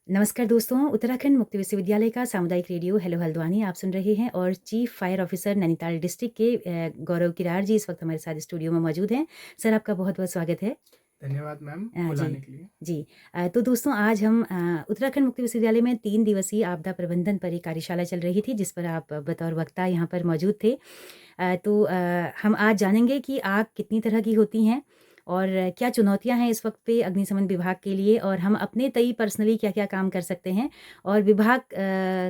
नमस्कार दोस्तों, उत्तराखंड मुक्त विश्वविद्यालय का सामुदायिक रेडियो हेलो हल्द्वानी आप सुन रहे हैं और chief fire officer Nainital district के गौरव किरार जी इस वक्त हमारे साथ स्टूडियो में मौजूद हैं। सर आपका बहुत-बहुत स्वागत है। धन्यवाद मैम जी, बुलाने के लिए। जी। तो दोस्तों आज हम उत्तराखंड मुक्त विश्वविद्यालय में 3 दिवसीय आपदा प्रबंधन पर एक कार्यशाला चल रही थी जिस पर आप बतौर वक्ता यहाँ पर मौजूद थे। हम आज जानेंगे कि आग कितनी तरह की होती हैं और क्या चुनौतियाँ हैं इस वक्त पे अग्निशमन विभाग के लिए और हम अपने तई पर्सनली क्या-क्या काम कर सकते हैं और विभाग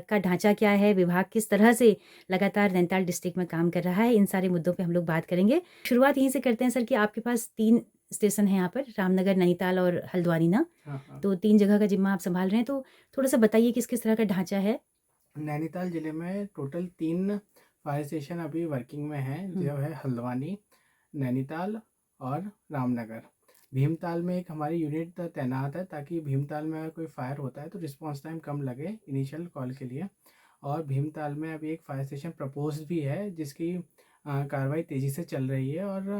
का ढाँचा क्या है, विभाग किस तरह से लगातार नैनीताल डिस्ट्रिक्ट में काम कर रहा है, इन सारे मुद्दों पे हम लोग बात करेंगे। शुरुआत यहीं से करते हैं सर कि आपके पास 3 स्टेशन हैं यहाँ पर, रामनगर, नैनीताल और हल्द्वानी ना? हाँ, हाँ। तो 3 जगह का ज़िम्मा आप सँभाल रहे हैं, तो थोड़ा-सा बताइए किस-किस तरह का ढाँचा है? नैनीताल ज़िले में टोटल 3 फायर स्टेशन अभी वर्किंग में हैं, हुँ, जो है हल्द्वानी, नैनीताल और रामनगर। भीमताल में एक हमारी यूनिट तैनात है ताकि भीमताल में अगर कोई फायर होता है तो रिस्पॉन्स टाइम कम लगे इनिशियल कॉल के लिए। और भीमताल में अभी एक फायर स्टेशन प्रपोज्ड भी है जिसकी कार्रवाई तेज़ी से चल रही है और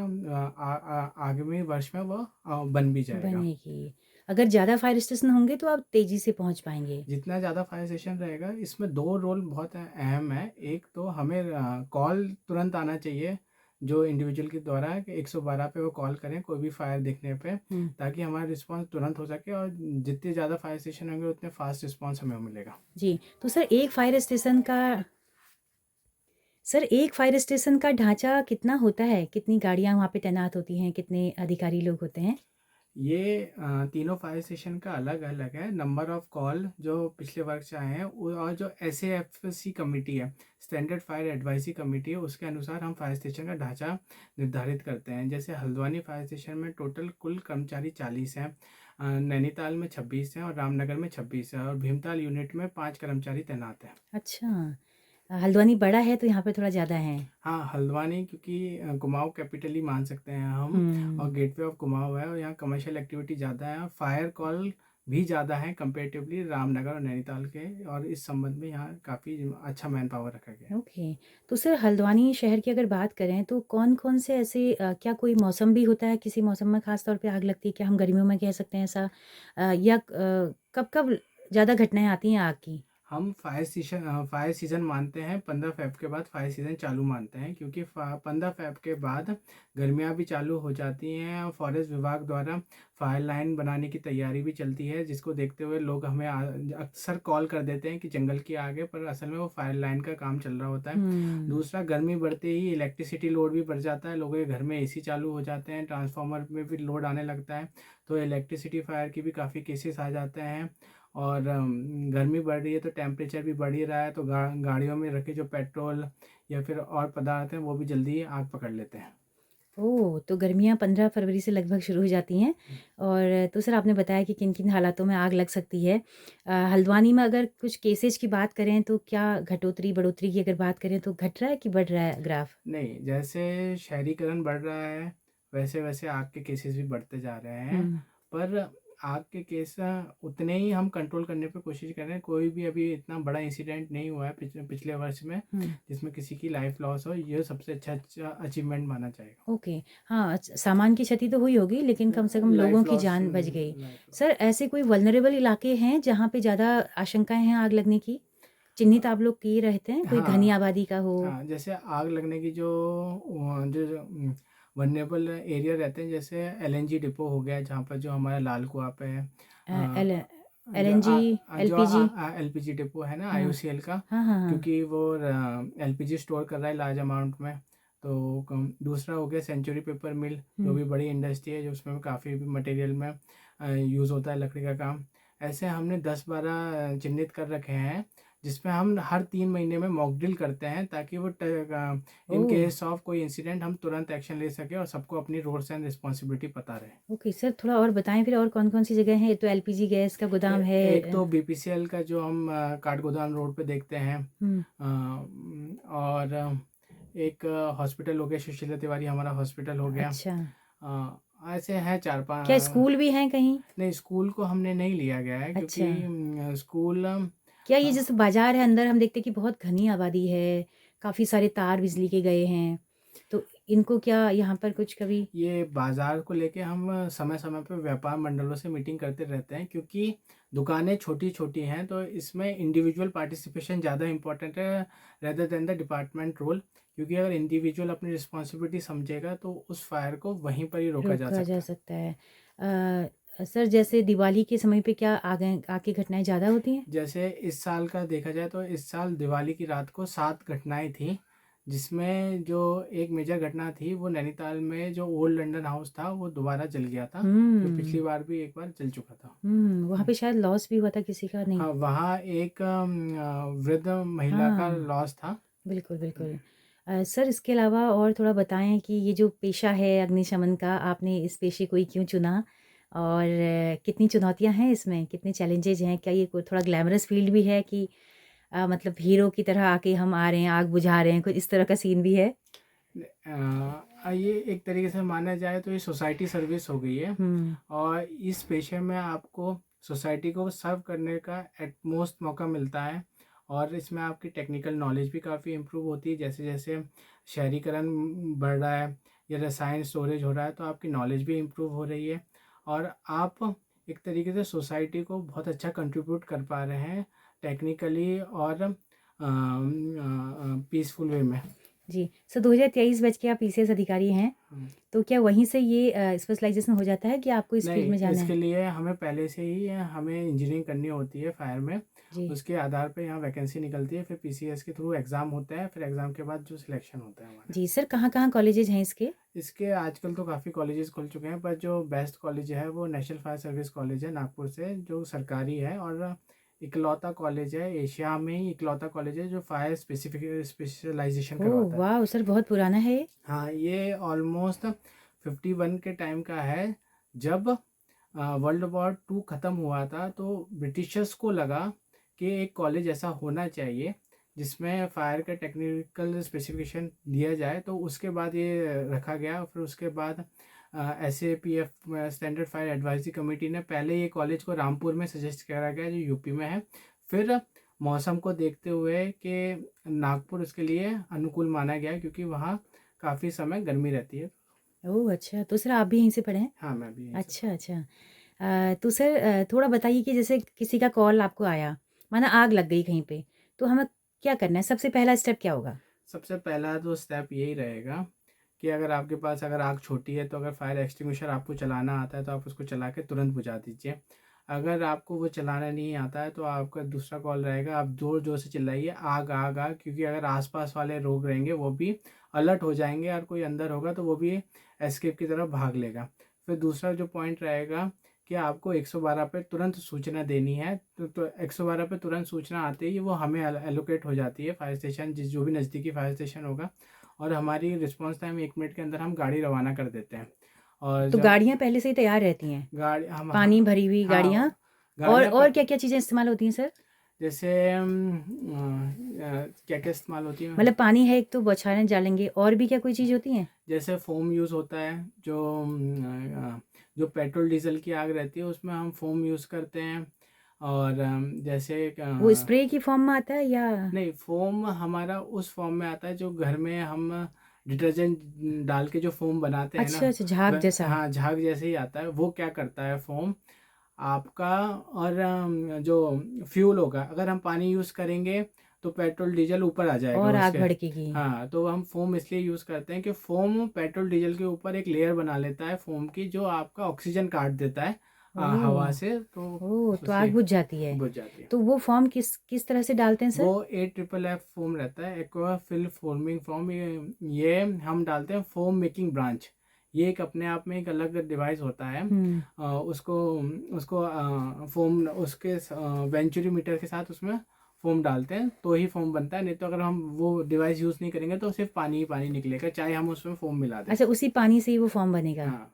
आगामी वर्ष में वह बन भी जाएगा। बनेगी। अगर ज़्यादा फायर स्टेशन होंगे तो आप तेज़ी से पहुँच पाएँगे। जितना ज़्यादा फायर स्टेशन रहेगा इसमें 2 रोल बहुत अहम है। एक तो हमें कॉल तुरंत आना चाहिए जो इंडिविजुअल के द्वारा कि 112 पे वो कॉल करें कोई भी फायर दिखने पे, हुँ, ताकि हमारा रिस्पांस तुरंत हो सके और जितने ज़्यादा फायर स्टेशन होंगे उतने फास्ट रिस्पांस हमें मिलेगा। जी। तो एक फायर स्टेशन का ढाँचा कितना होता है? कितनी गाड़ियाँ वहाँ पे तैनात होती हैं? कितने अधिकारी लोग होते हैं? ये तीनों फायर स्टेशन का अलग-अलग है। नंबर ऑफ कॉल जो पिछले वर्ष से आए हैं वो और जो एसएएफसी कमिटी है, स्टैंडर्ड फायर एडवाइजरी कमिटी है, उसके अनुसार हम फायर स्टेशन का ढाँचा निर्धारित करते हैं। जैसे हल्द्वानी फायर स्टेशन में टोटल कुल कर्मचारी 40 हैं, नैनीताल में 26 हैं और रामनगर में 26 है और भीमताल यूनिट में 5 कर्मचारी तैनात हैं। अच्छा। हल्द्वानी बड़ा है तो यहाँ पे थोड़ा ज़्यादा है। हाँ, हल्द्वानी क्योंकि कुमाऊँ कैपिटल ही मान सकते हैं हम और हुँ। गेटवे ऑफ कुमाऊँ है और यहाँ कमर्शियल एक्टिविटी ज़्यादा है और फायर कॉल भी ज़्यादा है कंपैरेटिवली रामनगर और नैनीताल के, और इस संबंध में यहाँ काफ़ी अच्छा मैन पावर रखा गया है। ओके। तो सर हल्द्वानी शहर की अगर बात करें तो कौन-कौन से ऐसे क्या कोई मौसम भी होता है किसी मौसम में ख़ास तौर पे आग लगती है? क्या हम गर्मियों में कह सकते हैं ऐसा? कब-कब ज़्यादा घटनाएँ आती हैं आग की? हम फायर सीज़न मानते हैं 15 फ़ेब के बाद फायर सीज़न चालू मानते हैं, क्योंकि 15 फ़ेब के बाद गर्मियाँ भी चालू हो जाती हैं और फॉरेस्ट विभाग द्वारा फायर लाइन बनाने की तैयारी भी चलती है, जिसको देखते हुए लोग हमें अक्सर कॉल कर देते हैं कि जंगल की आग है, पर असल में वो फायर लाइन का काम चल रहा होता है। हुँ। दूसरा, गर्मी बढ़ते ही इलेक्ट्रिसिटी लोड भी बढ़ जाता है, लोगों के घर में एसी चालू हो जाते हैं, ट्रांसफार्मर में भी लोड आने लगता है, तो इलेक्ट्रिसिटी फायर की भी काफ़ी केसेस आ जाते हैं। और गर्मी बढ़ रही है तो टेम्परेचर भी बढ़ ही रहा है, तो गाड़ियों में रखे जो पेट्रोल या फिर और पदार्थ हैं वो भी जल्दी आग पकड़ लेते हैं। ओह! तो गर्मियाँ 15 फरवरी से लगभग शुरू हो जाती हैं और तो सर आपने बताया कि किन-किन हालातों में आग लग सकती है। हल्द्वानी में अगर कुछ केसेज़ की बात करें तो क्या घटोतरी, बढ़ोतरी की अगर बात करें तो घट रहा है कि बढ़ रहा है ग्राफ? नहीं, जैसे शहरीकरण बढ़ रहा है वैसे-वैसे आग के केसेस भी बढ़ते जा रहे हैं, हुँ। पर आग के केस उतने ही हम कंट्रोल करने पे कोशिश कर रहे हैं। कोई भी अभी इतना बड़ा इंसिडेंट नहीं हुआ है पिछले वर्ष में हुँ। जिसमें किसी की लाइफ लॉस हो, ये सबसे अच्छा अचीवमेंट माना जाएगा। ओके। हाँ, सामान की क्षति तो हुई होगी लेकिन कम से कम लोगों लाइफ की लॉस जान बच गई। लाइफ सर लॉस ऐसे कोई वल्नरेबल इलाके हैं जहाँ पे ज़्यादा आशंकाएँ हैं आग लगने की? चिन्हित आप लोग किए रहते हैं? कोई घनी हाँ, आबादी का हो? हाँ, जैसे आग लगने की जो वल्नरेबल एरिया रहते हैं, जैसे एलएनजी डिपो हो गया जहाँ पर जो हमारा लाल कुआं पे है, अ, एल जो एलएनजी, एलपीजी? एलपीजी डिपो है ना हाँ। आईओसीएल का, हाँ, हाँ, हाँ। क्योंकि वो एलपीजी स्टोर कर रहा है लार्ज अमाउंट में। तो दूसरा हो गया सेंचुरी पेपर मिल, जो हुँ। भी बड़ी इंडस्ट्री है जो उसमें काफ़ी मटेरियल में यूज़ होता है लकड़ी का काम। ऐसे हमने 10-12 चिन्हित कर रखे हैं जिसमें हम हर 3 महीने में मॉक ड्रिल करते हैं, ताकि वो इन ओह! केस ऑफ कोई इंसिडेंट हम तुरंत एक्शन ले सकें और सबको अपनी रोल्स एंड रिस्पॉन्सिबिलिटी पता रहे। ओके सर थोड़ा और बताएँ फिर और कौन-कौन सी जगह हैं? ये तो एलपीजी गैस का गोदाम है। एक तो बीपीसीएल का जो हम काठगोदाम रोड पे देखते हैं, हुँ। और एक हॉस्पिटल हो गया, सुशीला तिवारी हमारा हॉस्पिटल हो गया। अच्छा। ऐसे हैं चार क्या पाँच। स्कूल भी हैं कहीं? नहीं, स्कूल को हमने नहीं लिया गया है अच्छा। क्योंकि स्कूल क्या ये जैसे बाज़ार है अंदर हम देखते हैं कि बहुत घनी आबादी है, काफ़ी सारे तार बिजली के गए हैं, तो इनको क्या यहाँ पर कुछ कभी ये बाज़ार को लेके हम समय-समय पे व्यापार मंडलों से मीटिंग करते रहते हैं, क्योंकि दुकानें छोटी-छोटी हैं, तो इसमें इंडिविजुअल पार्टिसिपेशन ज़्यादा इम्पोर्टेंट है rather than the department role. क्योंकि अगर इंडिविजुअल अपनी रिस्पॉन्सिबिलिटी समझेगा तो उस फायर को वहीं पर ही रोका जा रोका जा सकता है। सकता है? सर जैसे दिवाली के समय पे क्या आगे घटनाएँ ज़्यादा होती हैं? जैसे इस साल का देखा जाए तो इस साल दिवाली की रात को 7 घटनाएँ थी, जिसमें जो एक मेजर घटना थी वो नैनीताल में जो ओल्ड लंदन हाउस था वो दोबारा जल गया था, जो पिछली हुँ। बार भी एक बार जल चुका था। वहाँ हुँ। पे शायद लॉस भी हुआ था किसी का नहीं? हाँ, वहाँ एक वृद्ध महिला का हाँ, लॉस था। बिल्कुल, हुँ। बिल्कुल। सर इसके अलावा और थोड़ा बताएँ कि ये जो पेशा है अग्निशमन का, आपने इस पेशे को ही क्यों चुना? और कितनी चुनौतियाँ हैं इसमें? कितने चैलेंजेज़ हैं? क्या ये कोई थोड़ा ग्लैमरस फ़ील्ड भी है कि मतलब हीरो की तरह आके हम आ रहे हैं, आग बुझा रहे हैं, कुछ इस तरह का सीन भी है? ये एक तरीके से माना जाए तो ये सोसाइटी सर्विस हो गई है, हुँ, और इस पेशे में आपको सोसाइटी को सर्व करने का एटमोस्ट मौका मिलता है, और इसमें आपकी टेक्निकल नॉलेज भी काफ़ी इम्प्रूव होती है। जैसे जैसे शहरीकरण बढ़ रहा है या रसायन स्टोरेज हो रहा है, तो आपकी नॉलेज भी इम्प्रूव हो रही है, और आप एक तरीके से सोसाइटी को बहुत अच्छा कंट्रीब्यूट कर पा रहे हैं टेक्निकली और पीसफुल वे में। जी। सो 2023 बैच के आप पीसीएस अधिकारी हैं, हम्म। तो क्या वहीं से ये स्पेशलाइज़ेशन हो जाता है कि आपको इस फ़ील्ड नहीं, में जाना इसके है? लिए हमें पहले से ही हमें इंजीनियरिंग करनी होती है फायर में। जी। उसके आधार पे यहाँ वैकेंसी निकलती है, फिर पीसीएस के थ्रू एग्ज़ाम होता है, फिर एग्ज़ाम के बाद जो सिलेक्शन होता है हमारा। जी, सर कहाँ-कहाँ कॉलेजेज़ हैं इसके? इसके आजकल तो काफ़ी कॉलेजेस खुल चुके हैं, पर जो बेस्ट कॉलेज है वो नेशनल फायर सर्विस कॉलेज है नागपुर से, जो सरकारी है, और इकलौता कॉलेज है, एशिया में ही इकलौता कॉलेज है जो फायर स्पेशलाइजेशन ओह करवाता है। वाओ! सर बहुत पुराना है ये। हाँ, ये ऑलमोस्ट 51 के टाइम का है। जब वर्ल्ड वॉर टू ख़त्म हुआ था तो ब्रिटिशर्स को लगा कि एक कॉलेज ऐसा होना चाहिए जिसमें फायर का टेक्निकल स्पेसिफिकेशन दिया जाए, तो उसके बाद ये रखा गया। फिर उसके बाद SAPF standard fire advisory committee ने पहले ये कॉलेज को रामपुर में सजेस्ट करा गया जो यूपी में है। फिर मौसम को देखते हुए कि नागपुर उसके लिए अनुकूल माना गया, क्योंकि वहाँ काफ़ी समय गर्मी रहती है। ओह अच्छा, तो सर आप भी यहीं से पढ़े हैं? हाँ, मैं भी यहीं से अच्छा, पढ़ा। अच्छा। तो सर थोड़ा बताइए कि जैसे किसी का कॉल आपको आया, माना आग लग गई कहीं पे, तो हमें क्या करना है? सबसे पहला स्टेप क्या होगा? सबसे पहला तो स्टेप यही रहेगा कि अगर आपके पास अगर आग छोटी है तो अगर फायर एक्सटिंग्विशर आपको चलाना आता है तो आप उसको चला के तुरंत बुझा दीजिए। अगर आपको वो चलाना नहीं आता है तो आपका दूसरा कॉल रहेगा, आप ज़ोर ज़ोर से चिल्लाइए आग आग आग, क्योंकि अगर आसपास वाले लोग रहेंगे वो भी अलर्ट हो जाएंगे, और कोई अंदर होगा तो वो भी एस्केप की तरफ भाग लेगा। फिर दूसरा जो पॉइंट रहेगा कि आपको 112 पे तुरंत सूचना देनी है, तो 112 पे तुरंत सूचना आते ही वो हमें एलोकेट हो जाती है फायर स्टेशन, जिस जो भी नज़दीकी फायर स्टेशन होगा, और हमारी रिस्पांस टाइम 1 मिनट के अंदर हम गाड़ी रवाना कर देते हैं। और तो जब गाड़ियाँ पहले से ही तैयार रहती हैं, गाड़ी हम पानी हाँ, भरी हुई गाड़ियाँ हाँ, गाड़ियाँ और क्या-क्या चीज़ें इस्तेमाल होती हैं सर? जैसे क्या क्या इस्तेमाल होती है, मतलब पानी है एक तो बौछारें डालेंगे और भी क्या कोई चीज़ होती है? जैसे फोम यूज़ होता है, जो पेट्रोल डीजल की आग रहती है उसमें हम फोम यूज़ करते हैं। और जैसे वो स्प्रे की फ़ॉर्म में आता है या नहीं, फोम हमारा उस फॉर्म में आता है जो घर में हम डिटर्जेंट डाल के जो फोम बनाते हैं ना, अच्छा, अच्छा झाग जैसा? हाँ, झाग जैसे ही आता है। वो क्या करता है फोम आपका, और जो फ्यूल होगा, अगर हम पानी यूज़ करेंगे तो पेट्रोल डीजल ऊपर आ जाएगा और आग उसके। भड़केगी। हाँ, तो हम फोम इसलिए यूज़ करते हैं कि फोम पेट्रोल डीजल के ऊपर एक लेयर बना लेता है फोम की, जो आपका ऑक्सीजन काट देता है हवा ओह! से, तो ओह! तो आग उससे बुझ जाती है। बुझ जाती है। तो वो फ़ॉर्म किस किस तरह से डालते हैं वो सर? AFFF फोम रहता है, एक्वा फिल फोमिंग फोम। ये हम डालते हैं फोम मेकिंग ब्रांच। ये एक अपने आप में एक अलग डिवाइस होता है। हुँ। उसको उसको फोम उसके वेंचुरीमीटर के साथ उसमें फोम डालते हैं तो ही फोम बनता है, नहीं तो अगर हम वो डिवाइस यूज़ नहीं करेंगे तो सिर्फ पानी ही पानी निकलेगा, चाहे हम उसमें फोम मिला दें। अच्छा उसी पानी से ही वो फ़ॉर्म बनेगा। हाँ,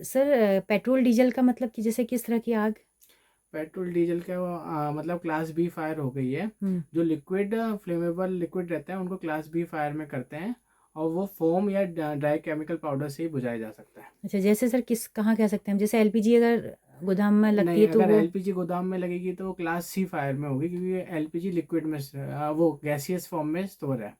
सर पेट्रोल डीज़ल का मतलब कि जैसे किस तरह की आग? पेट्रोल डीजल का मतलब क्लास बी फायर हो गई है। हुँ। जो लिक्विड फ्लेमेबल लिक्विड रहता है उनको क्लास बी फायर में करते हैं, और वो फोम या ड्राई केमिकल पाउडर से ही बुझाया जा सकता है। अच्छा जैसे सर किस कहाँ कह सकते हैं हम जैसे एलपीजी अगर गोदाम में लगती नहीं, है तो अगर वो एलपीजी गोदाम में लगेगी तो क्लास सी फायर में होगी, क्योंकि एलपीजी लिक्विड में वो गैसियस फॉर्म में स्टोर है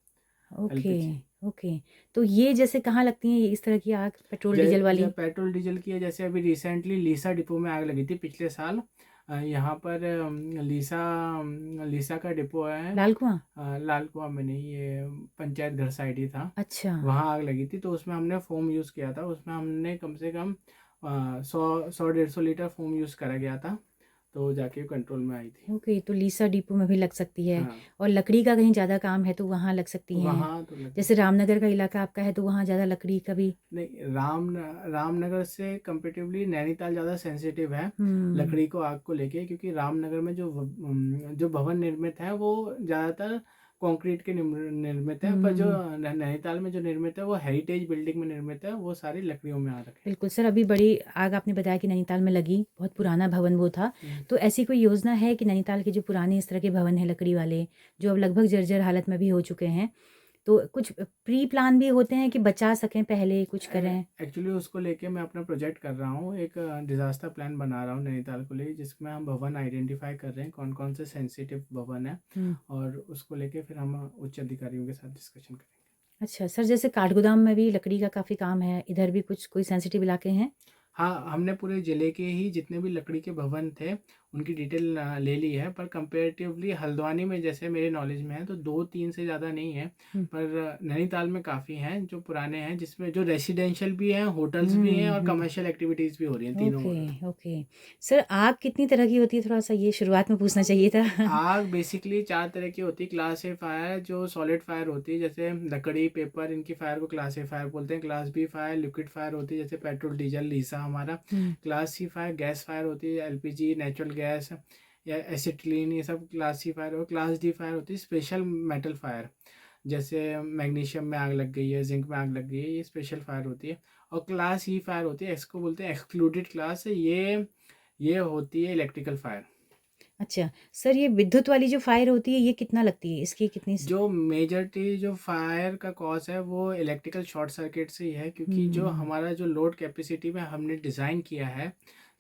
ओके। एलपीजी। ओके। तो ये जैसे कहाँ लगती हैं ये इस तरह की आग पेट्रोल डीज़ल वाली? जब पेट्रोल डीजल की है, जैसे अभी रिसेंटली लीसा डिपो में आग लगी थी पिछले साल। यहाँ पर लीसा लीसा का डिपो है। लाल कुआँ? लाल कुआं में नहीं, ये पंचायत घर साइड ही था। अच्छा। वहाँ आग लगी थी, तो उसमें हमने फोम यूज़ किया था। उसमें हमने कम से कम 100-150 लीटर फोम यूज़ करा गया था, तो जाके कंट्रोल में आई थी। ओके, तो लीसा डिपो में भी लग सकती है। हाँ, और लकड़ी का कहीं ज़्यादा काम है तो वहाँ लग सकती हैं। वहाँ तो लगी। जैसे रामनगर का इलाका आपका है तो वहाँ ज़्यादा लकड़ी का भी। नहीं, रामनगर से कंपेटिवली नैनीताल ज़्यादा सेंसिटिव है हुँ। लकड़ी को, आग को लेके, क्योंकि रामनगर में जो भवन निर्मित है वो ज़्यादातर कंक्रीट के निर्मित है, पर जो हुँ। नैनीताल में जो निर्मित है वो हेरिटेज बिल्डिंग में निर्मित है, वो सारी लकड़ियों में आ रखे बिल्कुल सर, अभी बड़ी आग आपने बताया कि नैनीताल में लगी, बहुत पुराना भवन वो था। हैं। तो ऐसी कोई योजना है कि नैनीताल के जो पुराने इस तरह के भवन हैं लकड़ी वाले, जो अब लगभग जर्जर हालत में भी हो चुके हैं, तो कुछ प्री प्लान भी होते हैं कि बचा सकें पहले कुछ करें? एक्चुअली उसको लेके मैं अपना प्रोजेक्ट कर रहा हूँ, एक डिज़ास्टर प्लान बना रहा हूँ नैनीताल को लेके, जिसमें हम भवन आइडेंटिफाई कर रहे हैं कौन कौन से सेंसिटिव भवन है, हुँ। और उसको लेके फिर हम उच्च अधिकारियों के साथ डिस्कशन करेंगे। अच्छा सर, जैसे काठगोदाम में भी लकड़ी का काफ़ी काम है, इधर भी कुछ कोई सेंसिटिव इलाके हैं? हाँ, हमने पूरे ज़िले के ही जितने भी लकड़ी के भवन थे, उनकी डिटेल ले ली है, पर कंपैरेटिवली हल्द्वानी में जैसे मेरे नॉलेज में है तो 2-3 से ज़्यादा नहीं है, हुँ। पर नैनीताल में काफ़ी हैं जो पुराने हैं, जिसमें जो रेसिडेंशियल भी हैं, होटल्स भी हैं हुँ, और हुँ। कमर्शियल एक्टिविटीज़ भी हो रही हैं, तीनों ओके, हो रहा है। ओके। सर आग कितनी तरह की होती है? थोड़ा-सा ये शुरुआत में पूछना चाहिए था। आग बेसिकली 4 तरह की होती है। क्लास ए फायर जो सॉलिड फायर होती है, जैसे लकड़ी, पेपर, इनकी फायर को क्लास ए फायर बोलते हैं। Class B fire liquid fire होती है, जैसे पेट्रोल, डीजल, लीसा हमारा। हुँ। Class C fire gas fire होती है, एलपीजी, नेचुरल गैस या एसिटिलीन, ये सब क्लास सी फायर। और क्लास डी फायर होती है स्पेशल मेटल फायर, जैसे मैग्नीशियम में आग लग गई है, जिंक में आग लग गई है, ये स्पेशल फायर होती है। और क्लास ई फायर होती है, इसको बोलते हैं एक्सक्लूडेड क्लास, ये होती है इलेक्ट्रिकल फायर। अच्छा, सर ये विद्युत वाली जो फायर होती है ये कितना लगती है? इसकी कितनी स जो मेजॉरिटी जो फायर का कॉज है वो इलेक्ट्रिकल शॉर्ट सर्किट से ही है, क्योंकि जो हुँ। हमारा जो लोड कैपेसिटी में हमने डिज़ाइन किया है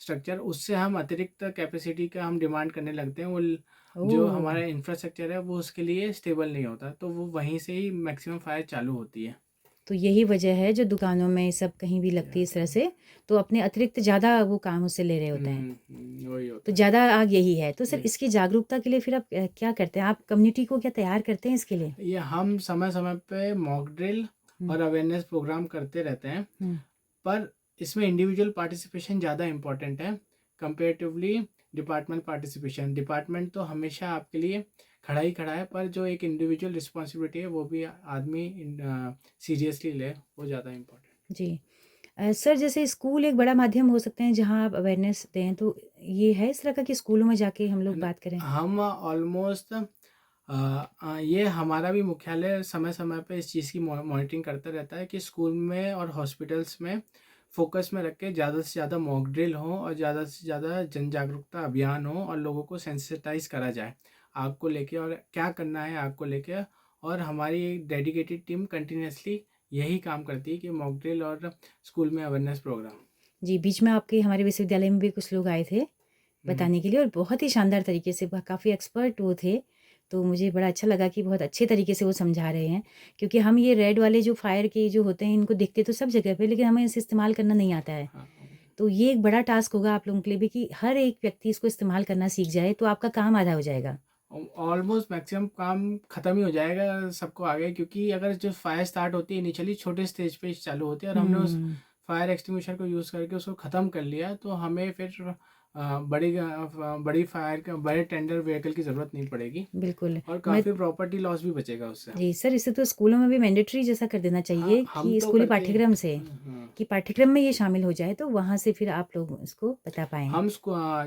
स्ट्रक्चर, उससे हम अतिरिक्त कैपेसिटी का हम डिमांड करने लगते हैं। जो ओह! हमारा इंफ्रास्ट्रक्चर है वो उसके लिए स्टेबल नहीं होता, तो वो वहीं से ही मैक्सिमम फायर चालू होती है। तो यही वजह है जो दुकानों में सब कहीं भी लगती है इस तरह से, तो अपने अतिरिक्त ज़्यादा वो काम उससे ले रहे होते हैं। वही तो होता है। ज़्यादा आग यही है। तो सर ये इसकी जागरूकता के लिए फिर आप क्या करते हैं? आप कम्युनिटी को क्या तैयार करते हैं इसके लिए? ये हम समय समय पे मॉक ड्रिल हुँ। और अवेयरनेस प्रोग्राम करते रहते हैं, हुँ। पर इसमें इंडिविजुअल पार्टिसिपेशन ज़्यादा इम्पोर्टेंट है कंपेरेटिवली डिपार्टमेंट पार्टिसिपेशन। डिपार्टमेंट तो हमेशा आपके लिए खड़ा ही खड़ा है, पर जो एक इंडिविजुअल रिस्पॉन्सिबिलिटी है वो भी आदमी सीरियसली ले, वो ज़्यादा इम्पोर्टेंट। जी। सर जैसे स्कूल एक बड़ा माध्यम हो सकते हैं जहाँ आप अवेयरनेस दें, तो ये है इस तरह का कि स्कूलों में जाके हम लोग बात करें? हम ऑलमोस्ट ये हमारा भी मुख्यालय समय समय पे इस चीज़ की मॉनिटरिंग करता रहता है कि स्कूल में और हॉस्पिटल्स में फोकस में रख के ज़्यादा से ज़्यादा मॉक ड्रिल हो और ज़्यादा से ज़्यादा जन जागरूकता अभियान हो, और लोगों को सेंसिटाइज करा जाए आग को लेके और क्या करना है आग को लेके। और हमारी एक डेडिकेटेड टीम कंटिन्यूसली यही काम करती है कि मॉक ड्रिल और स्कूल में अवेयरनेस प्रोग्राम। जी, बीच में आपके हमारे विश्वविद्यालय में भी कुछ लोग आए थे हम्म, बताने के लिए और बहुत ही शानदार तरीके से काफ़ी एक्सपर्ट वो थे। तो मुझे बड़ा अच्छा लगा कि बहुत अच्छे तरीके से वो समझा रहे हैं, क्योंकि हम ये रेड वाले जो फायर के जो होते हैं इनको देखते तो सब जगह पे, लेकिन हमें इसे इस्तेमाल करना नहीं आता है। हाँ। तो ये एक बड़ा टास्क होगा आप लोगों के लिए भी कि हर एक व्यक्ति इसको इस्तेमाल करना सीख जाए तो आपका काम आधा हो जाएगा। ऑलमोस्ट मैक्सिमम काम खत्म ही हो जाएगा सबको आगे, क्योंकि अगर जो फायर स्टार्ट होती है इनिशियली छोटे स्टेज पे चालू होती है, और हमने उस हुँ, फायर एक्सटिंग्विशर को यूज़ करके उसको ख़त्म कर लिया, तो हमें फिर बड़ी फायर का बड़े टेंडर व्हीकल की ज़रूरत नहीं पड़ेगी, बिल्कुल। और मैं काफ़ी प्रॉपर्टी लॉस भी बचेगा उससे। जी, सर इसे तो स्कूलों में भी मैंडेटरी जैसा कर देना हाँ, चाहिए हम कि तो स्कूली करते हैं। पाठ्यक्रम से, हाँ, कि पाठ्यक्रम में ये शामिल हो जाए तो वहाँ से फिर आप लोग इसको बता पाएँ। हम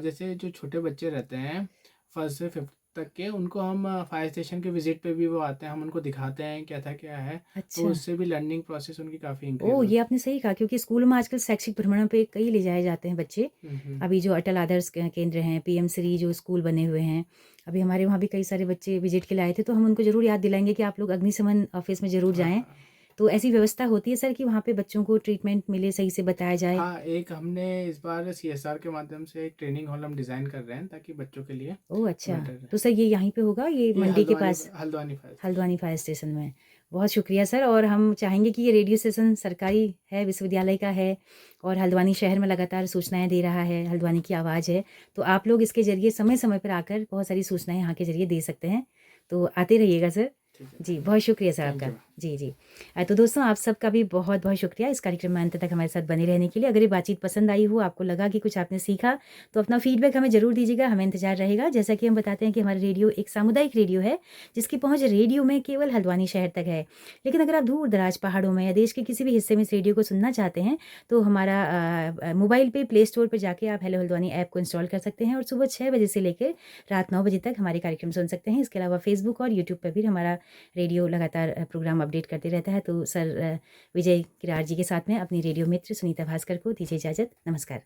जैसे जो छोटे बच्चे रहते हैं फर्स्ट से फिफ्थ तक के, उनको हम फायर स्टेशन के विजिट पे भी वो आते हैं, हम उनको दिखाते हैं क्या था क्या है, तो अच्छा। उससे भी लर्निंग प्रोसेस उनकी काफ़ी इंक्रीज ओह! हो। ये आपने सही कहा क्योंकि स्कूलों में आजकल शैक्षिक भ्रमणों पे कई ले जाए जाते हैं बच्चे। हम्म। अभी जो अटल आदर्श केंद्र हैं, पीएम श्री जो स्कूल बने हुए हैं, अभी हमारे वहाँ भी कई सारे बच्चे विजिट के लिए आए थे, तो हम उनको ज़रूर याद दिलाएँगे कि आप लोग अग्निशमन ऑफ़िस में ज़रूर हाँ, जाएँ। हाँ। तो ऐसी व्यवस्था होती है सर कि वहाँ पे बच्चों को ट्रीटमेंट मिले, सही से बताया जाए? हाँ, एक हमने इस बार सीएसआर के माध्यम से एक ट्रेनिंग हॉल हम डिज़ाइन कर रहे हैं ताकि बच्चों के लिए ओह! अच्छा। बेटर रहे। तो सर ये यहीं पे होगा, ये ये मंडी के पास? Haldwani fire station. Haldwani fire station में। बहुत शुक्रिया सर। और हम चाहेंगे कि ये रेडियो स्टेशन सरकारी है, विश्वविद्यालय का है और हल्द्वानी शहर में लगातार सूचनाएँ दे रहा है, हल्द्वानी की आवाज़ है। तो आप लोग इसके ज़रिए समय-समय पर आकर बहुत सारी सूचनाएँ यहाँ के ज़रिए दे सकते हैं। तो आते रहिएगा सर। ठीक है। जी, बहुत शुक्रिया सर थैंक आपका। यू। जी, जी। तो दोस्तों आप सबका भी बहुत-बहुत शुक्रिया इस कार्यक्रम में अंत तक हमारे साथ बने रहने के लिए। अगर ये बातचीत पसंद आई हो, आपको लगा कि कुछ आपने सीखा, तो अपना फीडबैक हमें ज़रूर दीजिएगा, हमें इंतज़ार रहेगा। जैसा कि हम बताते हैं कि हमारा रेडियो एक सामुदायिक रेडियो है, जिसकी पहुँच रेडियो में केवल हल्द्वानी शहर तक है। लेकिन अगर आप दूर-दराज पहाड़ों में या देश के किसी भी हिस्से में इस रेडियो को सुनना चाहते हैं, तो हमारा मोबाइल पे प्ले स्टोर पे जाके आप हेलो हल्द्वानी ऐप को इंस्टॉल कर सकते हैं और सुबह 6 बजे से लेकर रात 9 बजे तक हमारे कार्यक्रम सुन सकते हैं। इसके अलावा फ़ेसबुक और यूट्यूब पे भी हमारा रेडियो लगातार प्रोग्राम अपडेट करते रहता है। तो सर विजय किरार जी के साथ में अपनी रेडियो मित्र सुनीता भास्कर को दीजिए इजाज़त। नमस्कार।